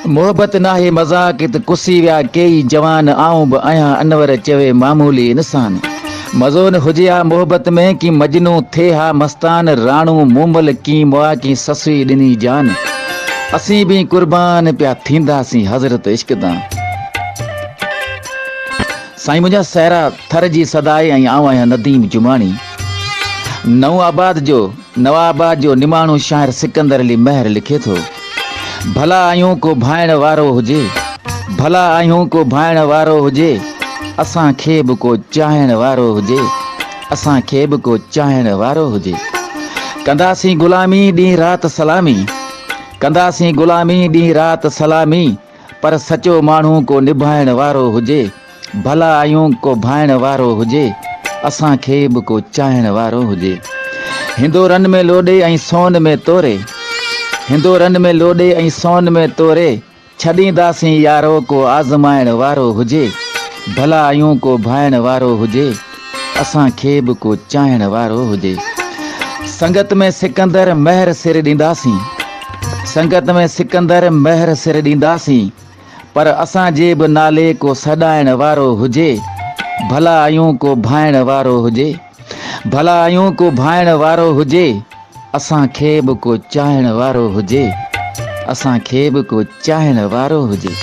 मोहब्बत नाहे मज़ाक त कुसी विया कई जवान आऊं बि आहियां अनवर चवे मामूली इंसान। मज़ो न हुजे हा मोहब्बत में कि मजनू थे हा मस्तान राणू मूमल की मुआ की ससुई ॾिनी जान। असीं भी कुर्बान पिया थींदासीं हज़रत इश्क तां। साईं मुंहिंजा साहिरा थर जी सदाई ऐं आऊं आहियां नदीम जुमाणी। नवाबाद जो निमाणो शाइर सिकंदर अली महर लिखे थो, भला आहियूं को भाइण वारो हुजे, भला आहियूं को भाइण वारो हुजे, असांखे बि को चाहण वारो हुजे, असांखे बि को चाहण वारो हुजे। कंदासीं गुलामी ॾींहुं राति सलामी, कंदासीं गुलामी ॾींहुं राति सलामी, पर सचो माण्हू को निभाइण वारो हुजे। भला आहियूं को भाइण वारो हुजे, असांखे बि को चाहण वारो हुजे। हिंदोरनि में लोॾे ऐं सोन में तोरे, हिंदोरनि में लोॾे ऐं सोन में तोरे, छॾींदासीं यारो को आज़माइण वारो हुजे। भला आहियूं को भाइण वारो हुजे, असांखे बि को चाहण वारो हुजे। संगत में सिकंदर महर सिर ॾींदासीं, संगत में सिकंदर महर सिर ॾींदासीं, पर असांजे बि नाले को सॾाइण वारो हुजे। भला आहियूं को भाइण वारो हुजे, भला आहियूं को भाइण वारो हुजे, असांखे बि को चाहण वारो हुजे, असांखे बि को चाहण वारो हुजे।